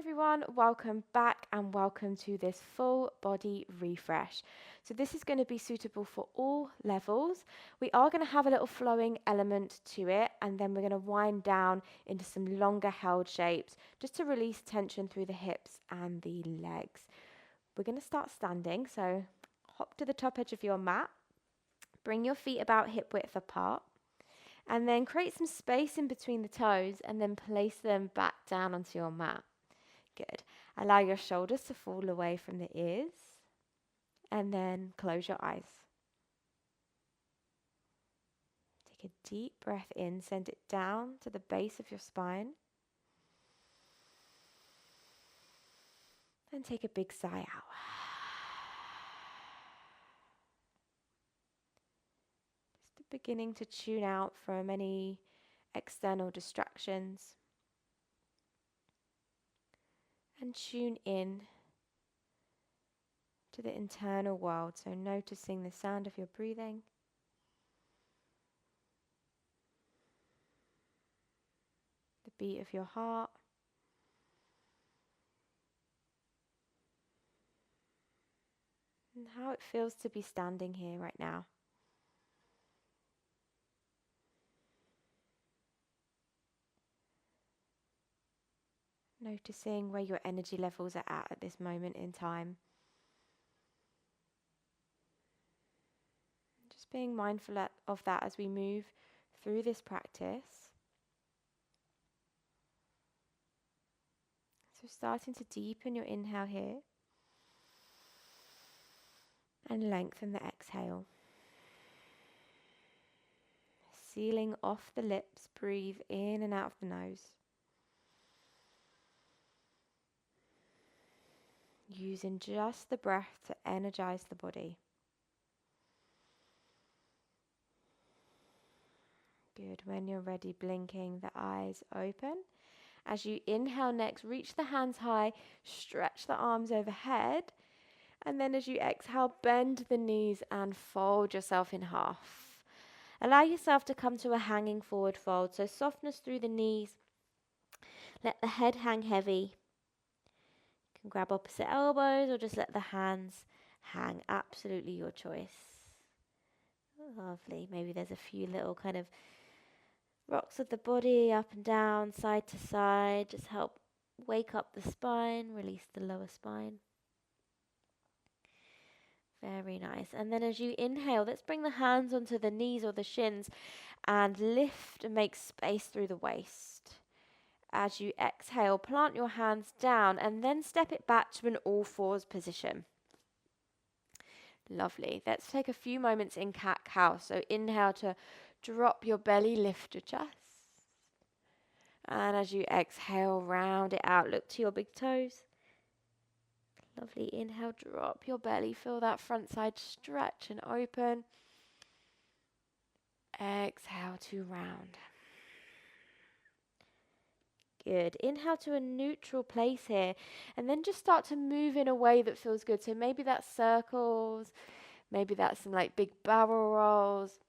Everyone, welcome back and welcome to this full body refresh. So this is going to be suitable for all levels. We are going to have a little flowing element to it, and then we're going to wind down into some longer held shapes just to release tension through the hips and the legs. We're going to start standing, so hop to the top edge of your mat, bring your feet about hip width apart, and then create some space in between the toes and then place them back down onto your mat. Good. Allow your shoulders to fall away from the ears and then close your eyes. Take a deep breath in, send it down to the base of your spine. And take a big sigh out. Just beginning to tune out from any external distractions. And tune in to the internal world, so noticing the sound of your breathing, the beat of your heart, and how it feels to be standing here right now. Noticing where your energy levels are at this moment in time. Just being mindful of that as we move through this practice. So starting to deepen your inhale here and lengthen the exhale. Sealing off the lips, breathe in and out of the nose. Using just the breath to energize the body. Good. When you're ready, blinking the eyes open. As you inhale next, reach the hands high, stretch the arms overhead. And then as you exhale, bend the knees and fold yourself in half. Allow yourself to come to a hanging forward fold. So softness through the knees. Let the head hang heavy. You can grab opposite elbows or just let the hands hang. Absolutely your choice. Lovely. Maybe there's a few little kind of rocks of the body up and down, side to side. Just help wake up the spine, release the lower spine. Very nice. And then as you inhale, let's bring the hands onto the knees or the shins and lift and make space through the waist. As you exhale, plant your hands down and then step it back to an all fours position. Lovely. Let's take a few moments in cat-cow. So inhale to drop your belly, lift your chest. And as you exhale, round it out. Look to your big toes. Lovely. Inhale, drop your belly. Feel that front side stretch and open. Exhale to round. Good. Inhale to a neutral place here. And then just start to move in a way that feels good. So maybe that's circles. Maybe that's some like big barrel rolls.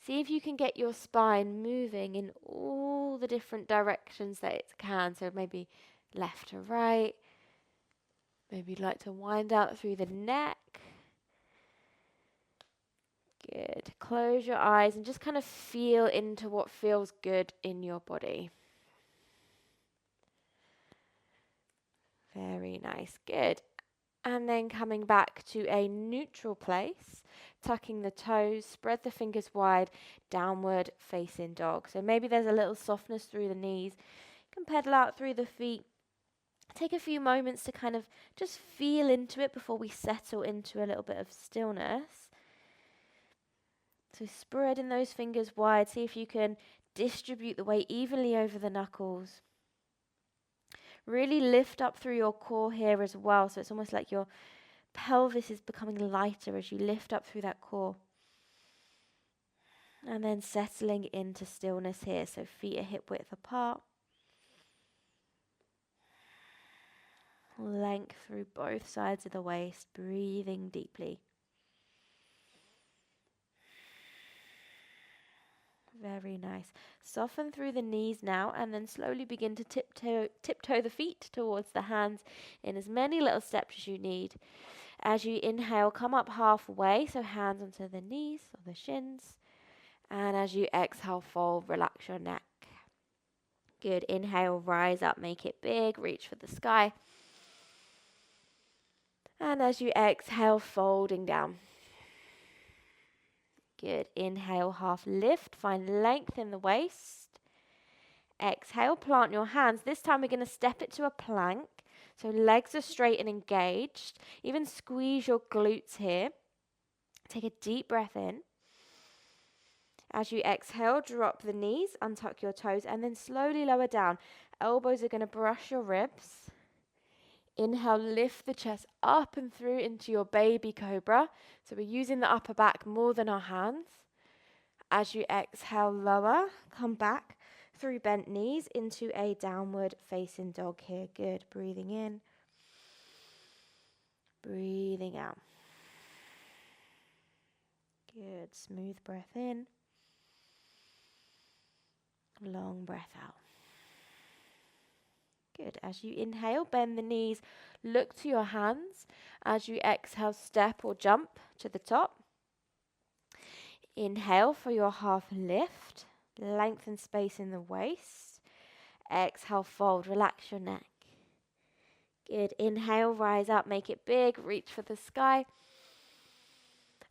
See if you can get your spine moving in all the different directions that it can. So maybe left to right. Maybe you'd like to wind out through the neck. Good. Close your eyes and just kind of feel into what feels good in your body. Very nice. Good. And then coming back to a neutral place, tucking the toes, spread the fingers wide, downward facing dog. So maybe there's a little softness through the knees. You can pedal out through the feet. Take a few moments to kind of just feel into it before we settle into a little bit of stillness. So spreading those fingers wide, see if you can distribute the weight evenly over the knuckles. Really lift up through your core here as well. So it's almost like your pelvis is becoming lighter as you lift up through that core. And then settling into stillness here. So feet are hip width apart. Length through both sides of the waist, breathing deeply. Very nice. Soften through the knees now, and then slowly begin to tiptoe the feet towards the hands in as many little steps as you need. As you inhale, come up halfway, so hands onto the knees or the shins. And as you exhale, fold, relax your neck. Good. Inhale, rise up, make it big, reach for the sky. And as you exhale, folding down. Good. Inhale, half lift, find length in the waist. Exhale, plant your hands. This time we're going to step it to a plank. So legs are straight and engaged. Even squeeze your glutes here. Take a deep breath in. As you exhale, drop the knees, untuck your toes, and then slowly lower down. Elbows are going to brush your ribs. Inhale, lift the chest up and through into your baby cobra. So we're using the upper back more than our hands. As you exhale, lower, come back through bent knees into a downward facing dog here. Good. Breathing in. Breathing out. Good. Smooth breath in. Long breath out. Good. As you inhale, bend the knees, look to your hands. As you exhale, step or jump to the top. Inhale for your half lift. Lengthen space in the waist. Exhale, fold, relax your neck. Good. Inhale, rise up, make it big, reach for the sky.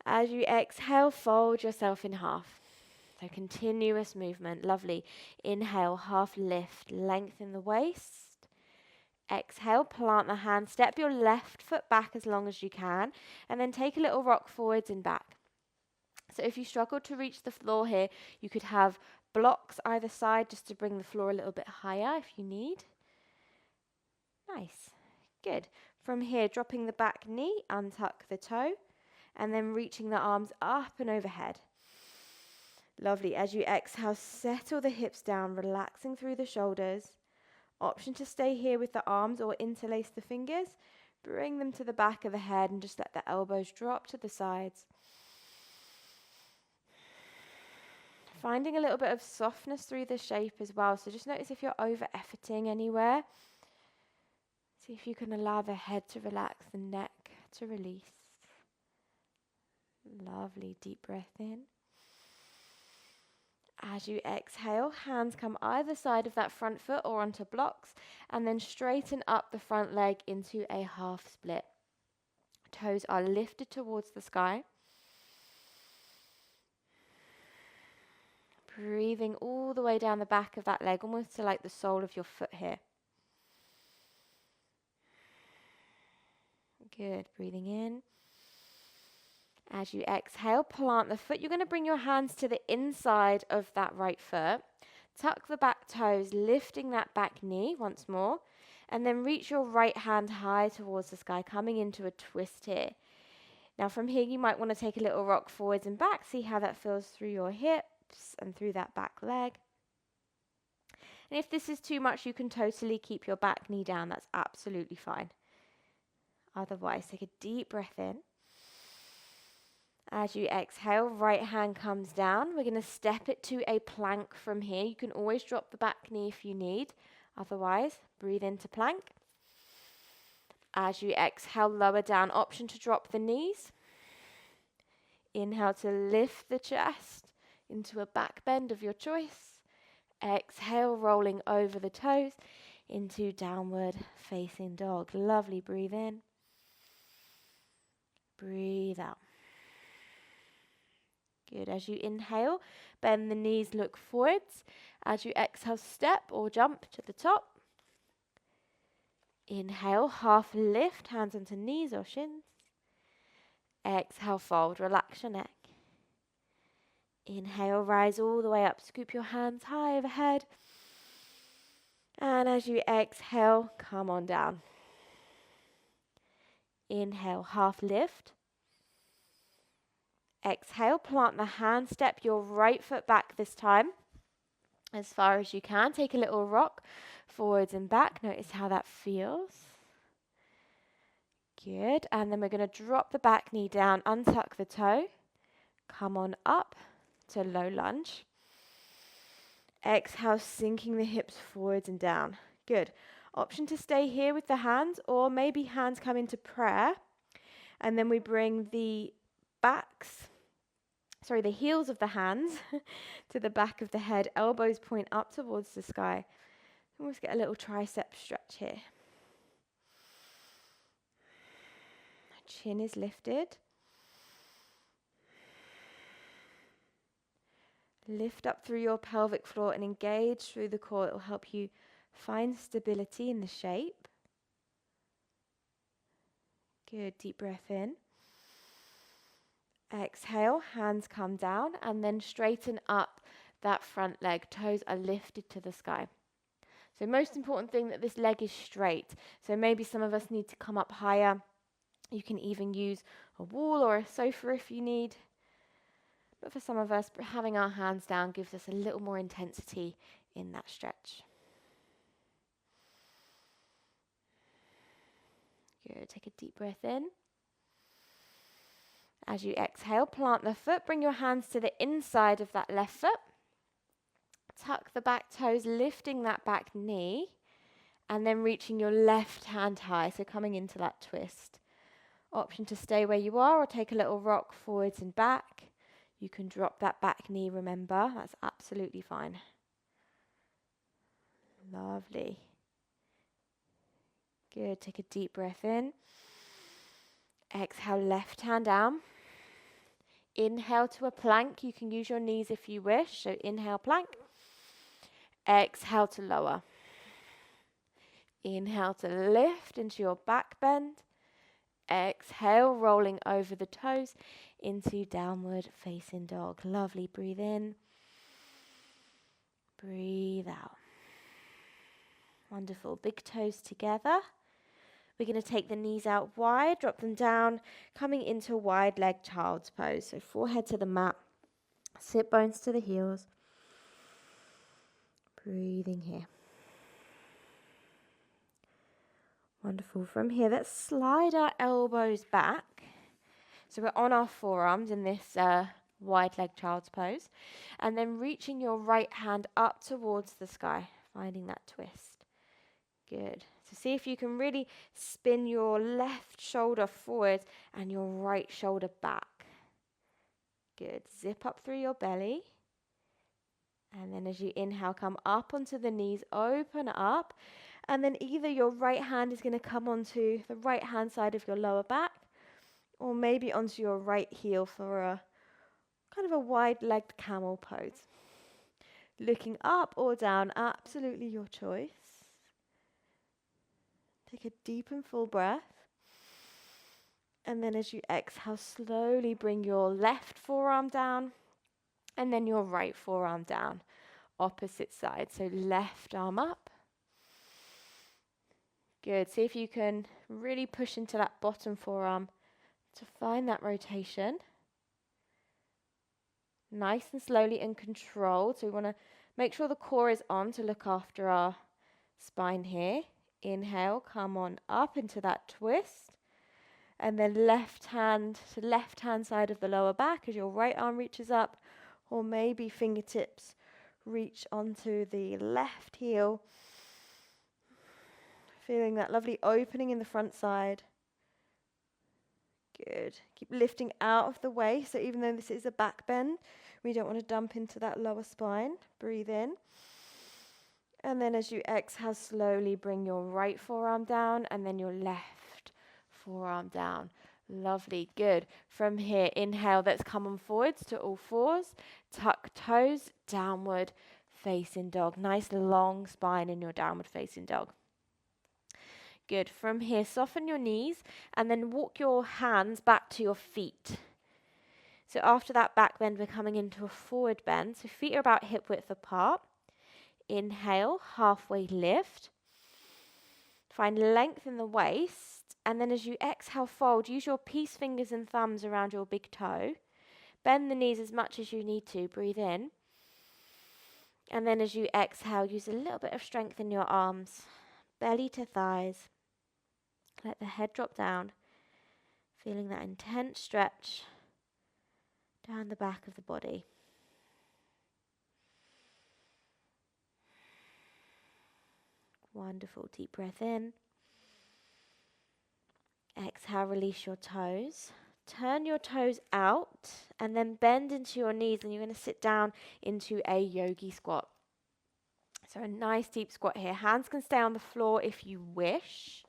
As you exhale, fold yourself in half. So continuous movement, lovely. Inhale, half lift, lengthen the waist. Exhale, plant the hand, step your left foot back as long as you can, and then take a little rock forwards and back. So if you struggle to reach the floor here, you could have blocks either side just to bring the floor a little bit higher if you need. Nice. Good. From here, dropping the back knee, untuck the toe, and then reaching the arms up and overhead. Lovely. As you exhale, settle the hips down, relaxing through the shoulders. Option to stay here with the arms or interlace the fingers. Bring them to the back of the head and just let the elbows drop to the sides. Finding a little bit of softness through the shape as well. So just notice if you're over-efforting anywhere. See if you can allow the head to relax, the neck to release. Lovely. Deep breath in. As you exhale, hands come either side of that front foot or onto blocks, and then straighten up the front leg into a half split. Toes are lifted towards the sky. Breathing all the way down the back of that leg, almost to like the sole of your foot here. Good. Breathing in. As you exhale, plant the foot. You're going to bring your hands to the inside of that right foot. Tuck the back toes, lifting that back knee once more. And then reach your right hand high towards the sky, coming into a twist here. Now from here, you might want to take a little rock forwards and back. See how that feels through your hips and through that back leg. And if this is too much, you can totally keep your back knee down. That's absolutely fine. Otherwise, take a deep breath in. As you exhale, right hand comes down. We're going to step it to a plank from here. You can always drop the back knee if you need. Otherwise, breathe into plank. As you exhale, lower down. Option to drop the knees. Inhale to lift the chest into a back bend of your choice. Exhale, rolling over the toes into downward facing dog. Lovely. Breathe in. Breathe out. Good. As you inhale, bend the knees, look forwards. As you exhale, step or jump to the top. Inhale, half lift, hands onto knees or shins. Exhale, fold, relax your neck. Inhale, rise all the way up, scoop your hands high overhead. And as you exhale, come on down. Inhale, half lift. Exhale, plant the hand, step your right foot back this time as far as you can. Take a little rock forwards and back. Notice how that feels. Good. And then we're going to drop the back knee down, untuck the toe. Come on up to low lunge. Exhale, sinking the hips forwards and down. Good. Option to stay here with the hands, or maybe hands come into prayer. And then we bring the heels of the hands to the back of the head. Elbows point up towards the sky. Almost get a little tricep stretch here. Chin is lifted. Lift up through your pelvic floor and engage through the core. It will help you find stability in the shape. Good, deep breath in. Exhale, hands come down, and then straighten up that front leg. Toes are lifted to the sky. So most important thing that this leg is straight. So maybe some of us need to come up higher. You can even use a wall or a sofa if you need. But for some of us, having our hands down gives us a little more intensity in that stretch. Good, take a deep breath in. As you exhale, plant the foot, bring your hands to the inside of that left foot. Tuck the back toes, lifting that back knee, and then reaching your left hand high, so coming into that twist. Option to stay where you are or take a little rock forwards and back. You can drop that back knee, remember, that's absolutely fine. Lovely. Good, take a deep breath in. Exhale, left hand down. Inhale to a plank. You can use your knees if you wish, so inhale, plank. Exhale to lower. Inhale to lift into your back bend. Exhale, rolling over the toes into downward facing dog. Lovely. Breathe in. Breathe out. Wonderful. Big toes together. We're going to take the knees out wide, drop them down, coming into wide leg child's pose. So forehead to the mat, sit bones to the heels. Breathing here. Wonderful. From here, let's slide our elbows back. So we're on our forearms in this wide leg child's pose. And then reaching your right hand up towards the sky, finding that twist. Good. So see if you can really spin your left shoulder forward and your right shoulder back. Good. Zip up through your belly. And then as you inhale, come up onto the knees, open up. And then either your right hand is going to come onto the right hand side of your lower back, or maybe onto your right heel for a kind of a wide-legged camel pose. Looking up or down, absolutely your choice. Take a deep and full breath. And then as you exhale, slowly bring your left forearm down and then your right forearm down. Opposite side. So left arm up. Good. See if you can really push into that bottom forearm to find that rotation. Nice and slowly and controlled. So we want to make sure the core is on to look after our spine here. Inhale, come on up into that twist. And then left hand to left hand side of the lower back as your right arm reaches up, or maybe fingertips reach onto the left heel. Feeling that lovely opening in the front side. Good. Keep lifting out of the waist. So even though this is a back bend, we don't want to dump into that lower spine. Breathe in. And then as you exhale, slowly bring your right forearm down and then your left forearm down. Lovely. Good. From here, inhale, let's come on forwards to all fours. Tuck toes, downward facing dog. Nice long spine in your downward facing dog. Good. From here, soften your knees and then walk your hands back to your feet. So after that back bend, we're coming into a forward bend. So feet are about hip width apart. Inhale, halfway lift. Find length in the waist. And then as you exhale, fold. Use your peace fingers and thumbs around your big toe. Bend the knees as much as you need to. Breathe in. And then as you exhale, use a little bit of strength in your arms. Belly to thighs. Let the head drop down. Feeling that intense stretch down the back of the body. Wonderful. Deep breath in. Exhale, release your toes. Turn your toes out and then bend into your knees, and you're going to sit down into a yogi squat. So a nice deep squat here. Hands can stay on the floor if you wish,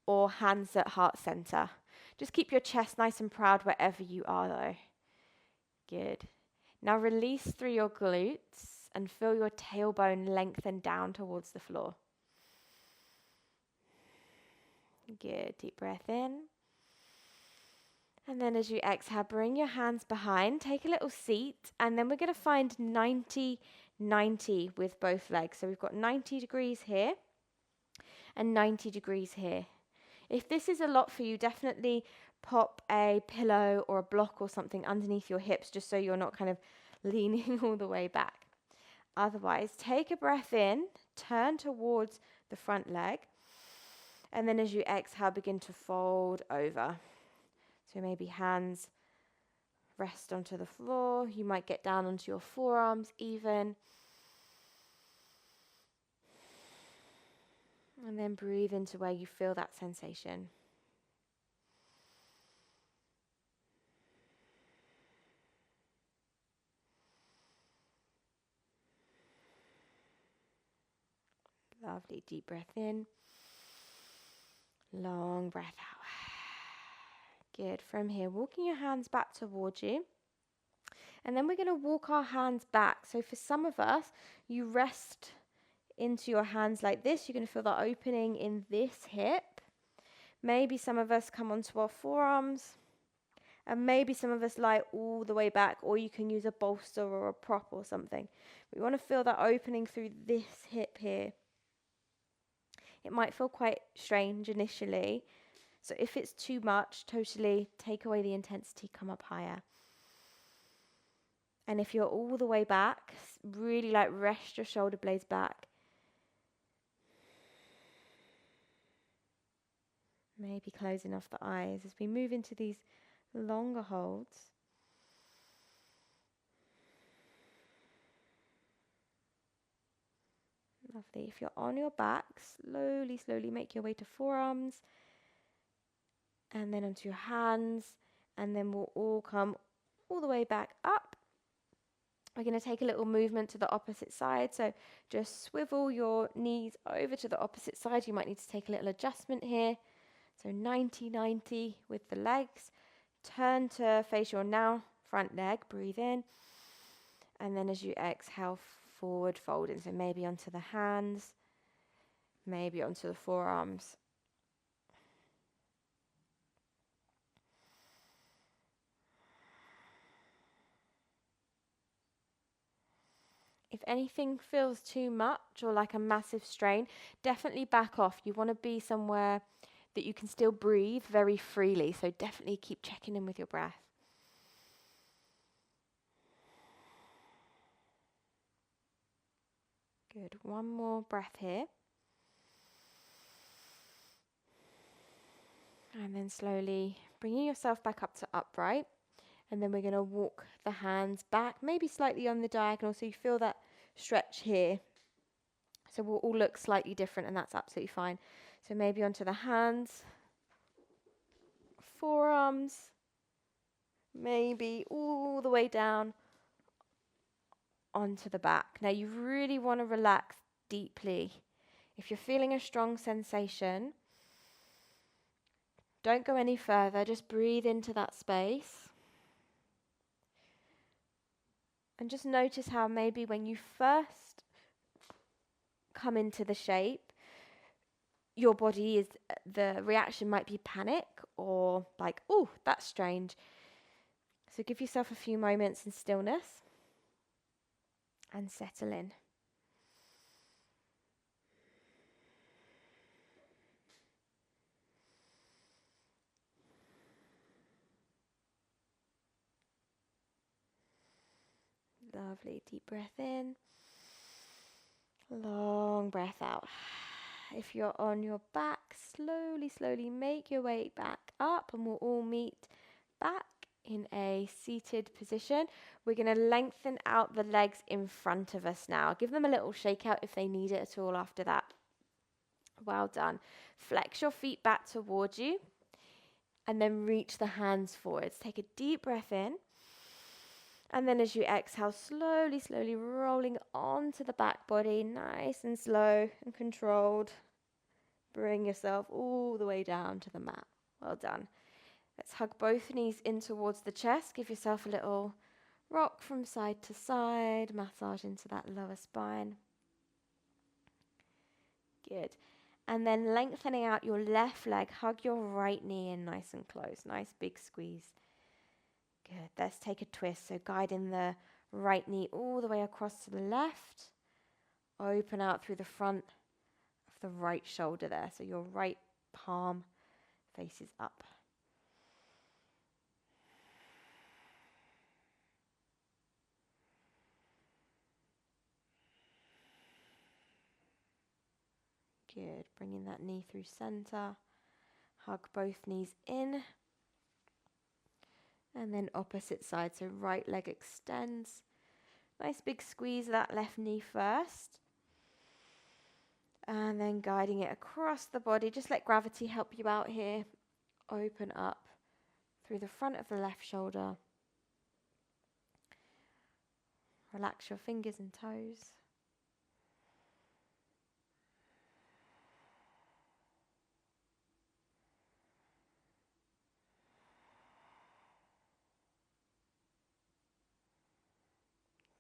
or hands at heart center. Just keep your chest nice and proud wherever you are though. Good. Now release through your glutes and feel your tailbone lengthen down towards the floor. Good. Deep breath in. And then as you exhale, bring your hands behind, take a little seat, and then we're going to find 90-90 with both legs. So we've got 90 degrees here and 90 degrees here. If this is a lot for you, definitely pop a pillow or a block or something underneath your hips just so you're not kind of leaning all the way back. Otherwise, take a breath in, turn towards the front leg, and then as you exhale, begin to fold over. So maybe hands rest onto the floor. You might get down onto your forearms even. And then breathe into where you feel that sensation. Lovely. Deep breath in. Long breath out. Good. From here, walking your hands back towards you. And then we're going to walk our hands back. So for some of us, you rest into your hands like this. You're going to feel the opening in this hip. Maybe some of us come onto our forearms. And maybe some of us lie all the way back, or you can use a bolster or a prop or something. We want to feel that opening through this hip here. It might feel quite strange initially. So if it's too much, totally take away the intensity, come up higher. And if you're all the way back, really like rest your shoulder blades back. Maybe closing off the eyes as we move into these longer holds. Lovely. If you're on your back, slowly make your way to forearms. And then onto your hands. And then we'll all come all the way back up. We're going to take a little movement to the opposite side. So just swivel your knees over to the opposite side. You might need to take a little adjustment here. So 90-90 with the legs. Turn to face your now front leg. Breathe in. And then as you exhale, forward folding. So maybe onto the hands. Maybe onto the forearms. If anything feels too much or like a massive strain, definitely back off. You want to be somewhere that you can still breathe very freely. So definitely keep checking in with your breath. Good. One more breath here. And then slowly bringing yourself back up to upright. And then we're going to walk the hands back, maybe slightly on the diagonal, so you feel that stretch here. So we'll all look slightly different, and that's absolutely fine. So maybe onto the hands, forearms, maybe all the way down onto the back. Now you really want to relax deeply. If you're feeling a strong sensation, don't go any further, just breathe into that space. And just notice how maybe when you first come into the shape, your body is, the reaction might be panic or like, oh, that's strange. So give yourself a few moments in stillness and settle in. Lovely. Deep breath in. Long breath out. If you're on your back, slowly make your way back up, and we'll all meet back in a seated position. We're going to lengthen out the legs in front of us now. Give them a little shake out if they need it at all after that. Well done. Flex your feet back towards you and then reach the hands forwards. Take a deep breath in. And then as you exhale, slowly, slowly rolling onto the back body, nice and slow and controlled. Bring yourself all the way down to the mat. Well done. Let's hug both knees in towards the chest. Give yourself a little rock from side to side, massage into that lower spine. Good. And then lengthening out your left leg, hug your right knee in nice and close. Nice big squeeze. Good. Let's take a twist. So guiding the right knee all the way across to the left. Open out through the front of the right shoulder there. So your right palm faces up. Good. Bringing that knee through center. Hug both knees in. And then opposite side. So right leg extends. Nice big squeeze of that left knee first. And then guiding it across the body. Just let gravity help you out here. Open up through the front of the left shoulder. Relax your fingers and toes.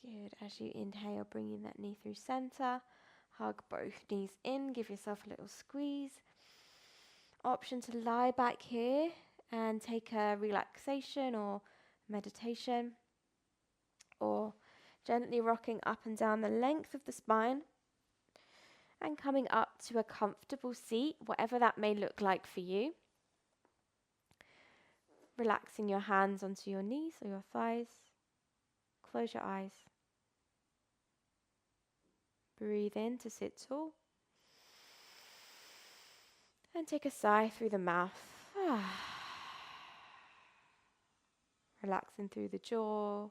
Good. As you inhale, bringing that knee through center. Hug both knees in. Give yourself a little squeeze. Option to lie back here and take a relaxation or meditation. Or gently rocking up and down the length of the spine. And coming up to a comfortable seat, whatever that may look like for you. Relaxing your hands onto your knees or your thighs. Close your eyes. Breathe in to sit tall. And take a sigh through the mouth. Relaxing through the jaw.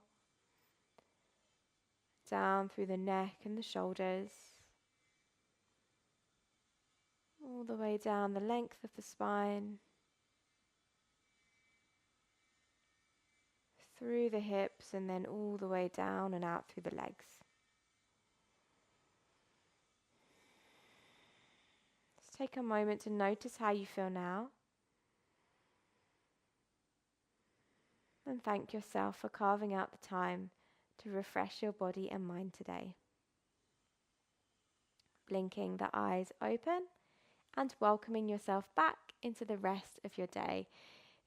Down through the neck and the shoulders. All the way down the length of the spine. Through the hips and then all the way down and out through the legs. Just take a moment to notice how you feel now. And thank yourself for carving out the time to refresh your body and mind today. Blinking the eyes open and welcoming yourself back into the rest of your day.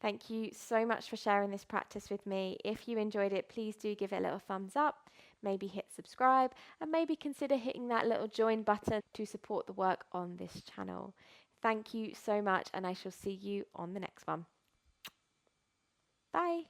Thank you so much for sharing this practice with me. If you enjoyed it, please do give it a little thumbs up, maybe hit subscribe, and maybe consider hitting that little join button to support the work on this channel. Thank you so much, and I shall see you on the next one. Bye.